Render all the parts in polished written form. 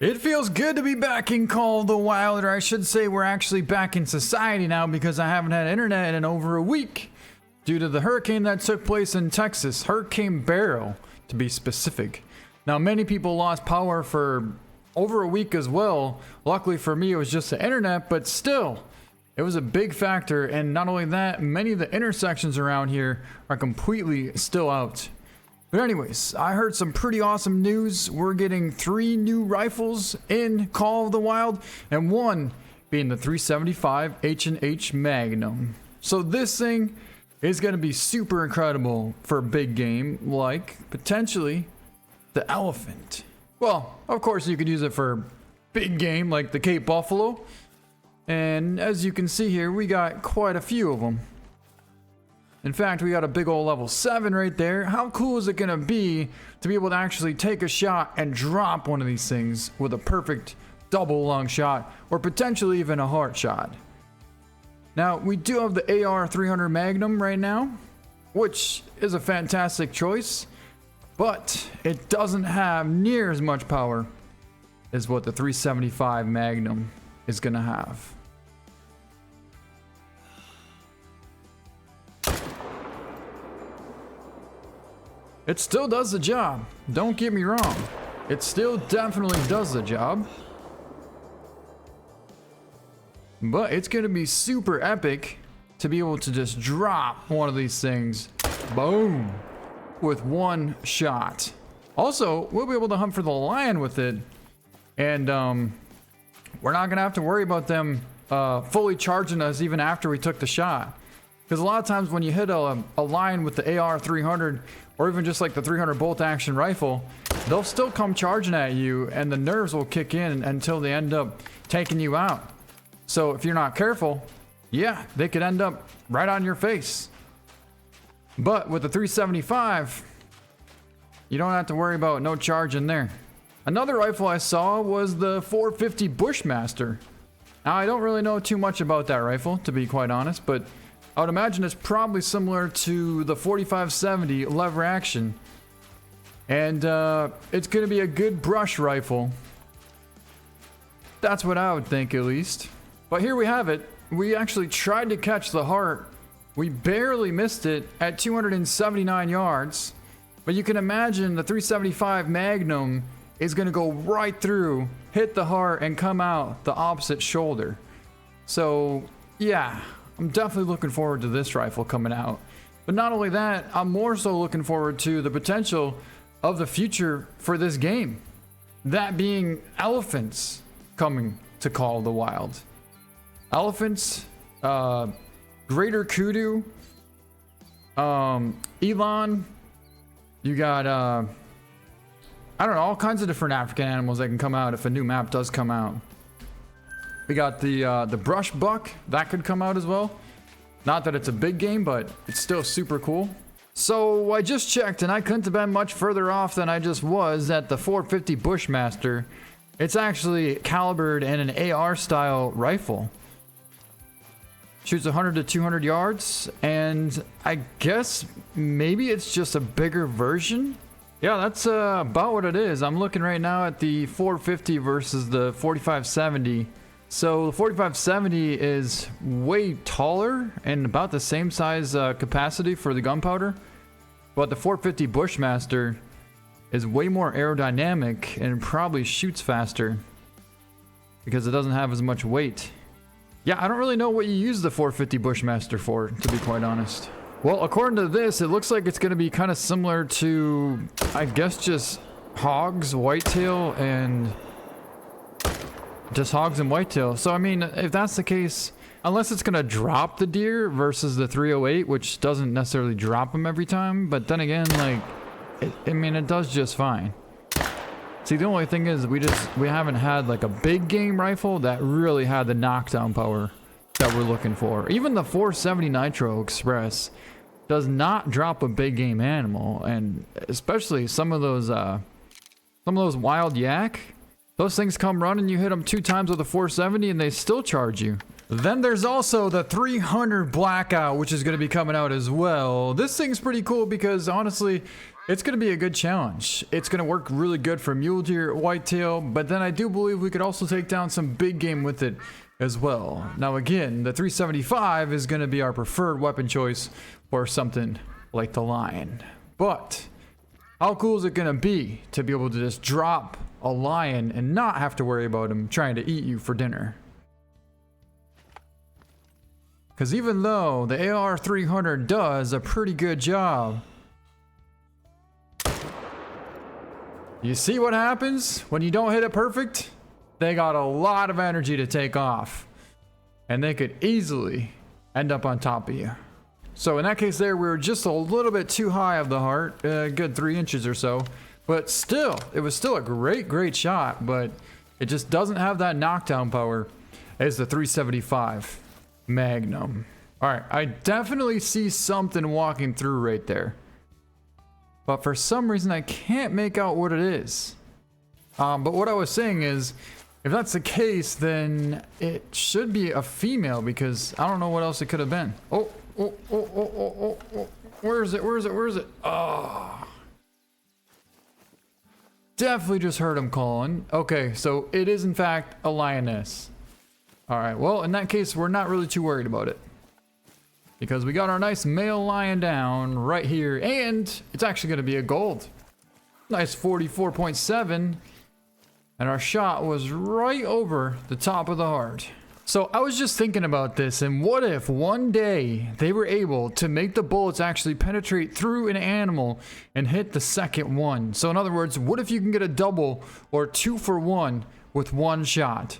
It feels good to be back in Call of the Wild, or I should say we're actually back in society now because I haven't had internet in over a week due to the hurricane that took place in Texas, Hurricane Beryl to be specific. Now many people lost power for over a week as well. Luckily for me it was just the internet, but still it was a big factor, and not only that, many of the intersections around here are completely still out. But anyways, I heard some pretty awesome news. We're getting 3 new rifles in Call of the Wild, and one being the 375 H&H Magnum. So this thing is going to be super incredible for a big game, like potentially the elephant. Well, of course you could use it for big game like the Cape Buffalo. And as you can see here, we got quite a few of them. In fact, we got a big old level 7 right there. How cool is it gonna be to be able to actually take a shot and drop one of these things with a perfect double lung shot, or potentially even a heart shot? Now, we do have the AR 300 Magnum right now, which is a fantastic choice, but it doesn't have near as much power as what the 375 Magnum is gonna have. It still does the job, don't get me wrong. It still definitely does the job. But it's gonna be super epic to be able to just drop one of these things, boom, with one shot. Also, we'll be able to hunt for the lion with it, and we're not gonna have to worry about them fully charging us even after we took the shot. Because a lot of times when you hit a lion with the AR 300, or even just like the 300 bolt action rifle, they'll still come charging at you, and the nerves will kick in until they end up taking you out. So if you're not careful, yeah, they could end up right on your face. But with the 375, you don't have to worry about no charge in there. Another rifle I saw was the 450 Bushmaster. Now I don't really know too much about that rifle, to be quite honest, but I would imagine it's probably similar to the 4570 lever action. And it's going to be a good brush rifle. That's what I would think, at least. But here we have it. We actually tried to catch the heart. We barely missed it at 279 yards. But you can imagine the 375 Magnum is going to go right through, hit the heart, and come out the opposite shoulder. So, yeah. I'm definitely looking forward to this rifle coming out. But not only that, I'm more so looking forward to the potential of the future for this game. That being elephants coming to Call of the Wild. Elephants, Greater Kudu, Elon, you got, I don't know, all kinds of different African animals that can come out if a new map does come out. We got the brush buck that could come out as well. Not that it's a big game, but it's still super cool. So I just checked, and I couldn't have been much further off than I just was at the 450 Bushmaster. It's actually calibered in an AR style rifle. Shoots 100 to 200 yards, and I guess maybe it's just a bigger version. Yeah, that's about what it is. I'm looking right now at the 450 versus the 4570. So the 4570 is way taller and about the same size capacity for the gunpowder, but the 450 Bushmaster is way more aerodynamic and probably shoots faster because it doesn't have as much weight. Yeah, I don't really know what you use the 450 Bushmaster for, to be quite honest. Well, according to this, it looks like it's going to be kind of similar to, I guess, just hogs, whitetail, and just hogs and whitetail. So I mean, if that's the case, unless it's gonna drop the deer versus the 308, which doesn't necessarily drop them every time, but then again, like, I mean, it does just fine. See, the only thing is we haven't had like a big game rifle that really had the knockdown power that we're looking for. Even the 470 Nitro Express does not drop a big game animal, and especially some of those wild yak. Those things come running, you hit them 2 times with a 470 and they still charge you. Then there's also the 300 Blackout, which is going to be coming out as well. This thing's pretty cool because honestly, It's going to be a good challenge. It's going to work really good for mule deer, whitetail, but then I do believe we could also take down some big game with it as well. Now again, the 375 is going to be our preferred weapon choice for something like the lion. But how cool is it going to be to be able to just drop a lion and not have to worry about him trying to eat you for dinner? Because even though the AR300 does a pretty good job, you see what happens when you don't hit it perfect? They got a lot of energy to take off, and they could easily end up on top of you. So in that case there, we were just a little bit too high of the heart, a good 3 inches or so, but still, it was still a great shot, but it just doesn't have that knockdown power as the 375 Magnum. All right, I definitely see something walking through right there, but for some reason I can't make out what it is. But what I was saying is, if that's the case, then it should be a female, because I don't know what else it could have been. Oh, where is it? Oh, definitely just heard him calling. Okay, so it is in fact a lioness. All right, well, in that case, we're not really too worried about it, because we got our nice male lion down right here, and it's actually going to be a gold. Nice 44.7, and our shot was right over the top of the heart. So I was just thinking about this, and what if one day they were able to make the bullets actually penetrate through an animal and hit the second one? So in other words, what if you can get a double or 2 for 1 with one shot?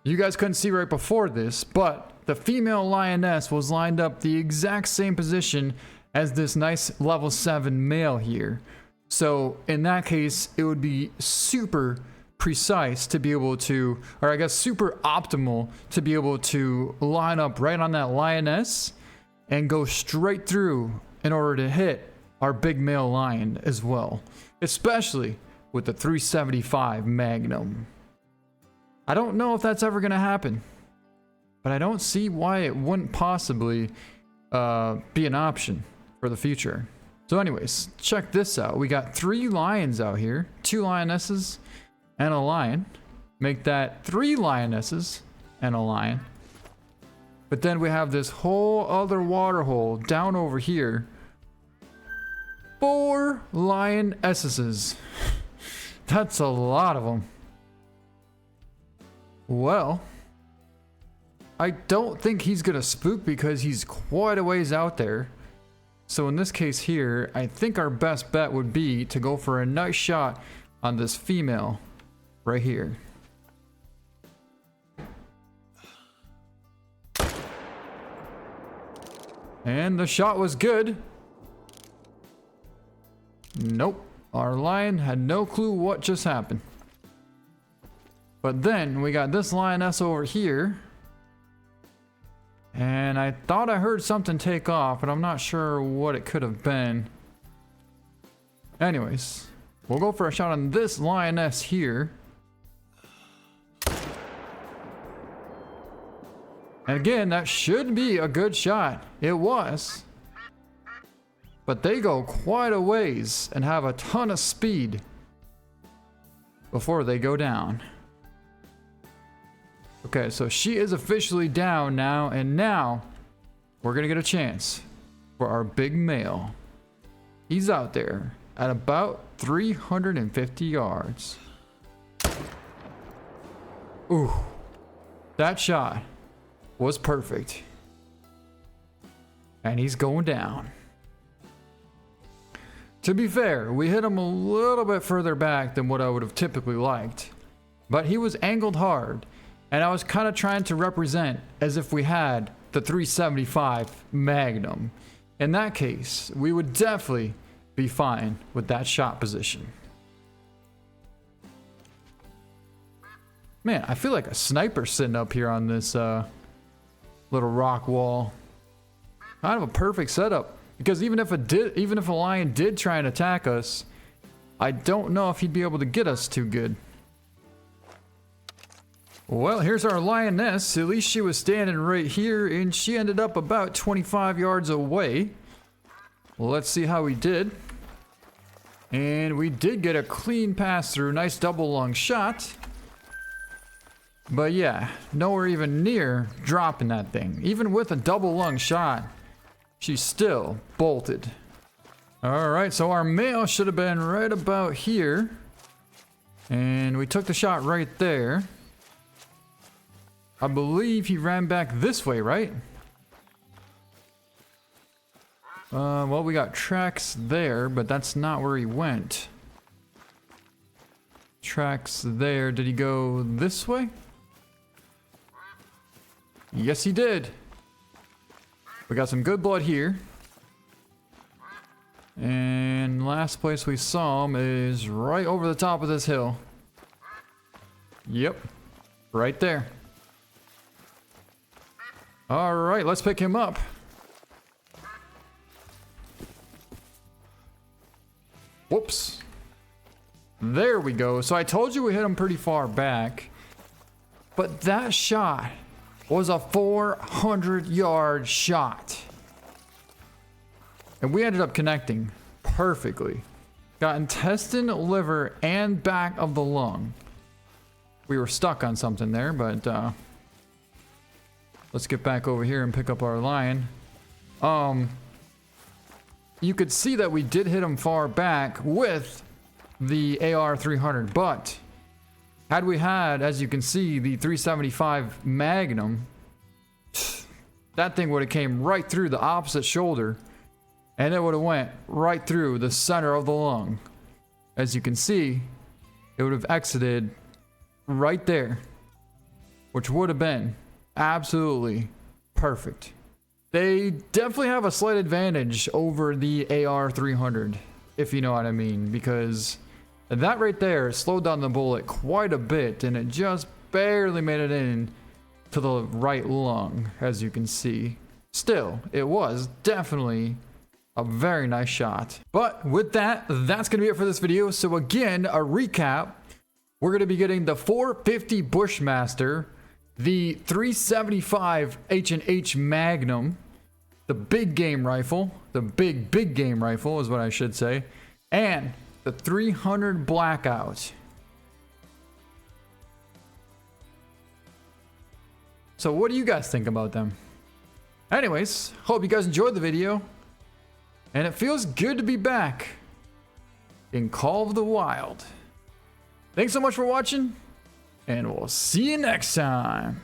You guys couldn't see right before this, but the female lioness was lined up the exact same position as this nice level 7 male here. So in that case, it would be super precise to be able to, or I guess super optimal to be able to line up right on that lioness and go straight through in order to hit our big male lion as well, especially with the 375 Magnum. I don't know if that's ever going to happen, but I don't see why it wouldn't possibly be an option for the future. So anyways, check this out. We got 3 lions out here, 2 lionesses and a lion. Make that 3 lionesses and a lion. But then we have this whole other water hole down over here. 4 lionesses. That's a lot of them. Well, I don't think he's gonna spook because he's quite a ways out there. So in this case here, I think our best bet would be to go for a nice shot on this female right here. And the shot was good. Nope, our lion had no clue what just happened. But then we got this lioness over here, and I thought I heard something take off, but I'm not sure what it could have been. Anyways, we'll go for a shot on this lioness here. And again, that should be a good shot. It was. But they go quite a ways and have a ton of speed before they go down. Okay, so she is officially down now, and now we're gonna get a chance for our big male. He's out there at about 350 yards. Ooh, that shot was perfect. And he's going down. To be fair, we hit him a little bit further back than what I would have typically liked, but he was angled hard. And I was kind of trying to represent as if we had the 375 Magnum. In that case, we would definitely be fine with that shot position. Man, I feel like a sniper sitting up here on this little rock wall. Kind of a perfect setup, because even if a lion did try and attack us, I don't know if he'd be able to get us too good. Well, here's our lioness. At least she was standing right here, and she ended up about 25 yards away. Well, let's see how we did. And we did get a clean pass through. Nice double lung shot. But yeah, nowhere even near dropping that thing. Even with a double lung shot, she still bolted. Alright, so our male should have been right about here. And we took the shot right there. I believe he ran back this way, right? Well, we got tracks there, but that's not where he went. Tracks there. Did he go this way? Yes, he did. We got some good blood here. And last place we saw him is right over the top of this hill. Yep. Right there. Alright, let's pick him up. Whoops. There we go. So I told you we hit him pretty far back. But that shot was a 400-yard shot. And we ended up connecting perfectly. Got intestine, liver, and back of the lung. We were stuck on something there, but let's get back over here and pick up our lion. You could see that we did hit him far back with the AR-300, but had we had, as you can see, the 375 Magnum, that thing would have came right through the opposite shoulder, and it would have went right through the center of the lung. As you can see, it would have exited right there, which would have been absolutely perfect. They definitely have a slight advantage over the AR-300, if you know what I mean, because that right there slowed down the bullet quite a bit, and it just barely made it in to the right lung, as you can see. Still, it was definitely a very nice shot. But with that, that's going to be it for this video. So again, a recap. We're going to be getting the 450 Bushmaster, the 375 H&H Magnum, the big game rifle, the big game rifle is what I should say, and the 300 Blackout. So what do you guys think about them? Anyways, hope you guys enjoyed the video, and it feels good to be back in Call of the Wild. Thanks so much for watching, and we'll see you next time.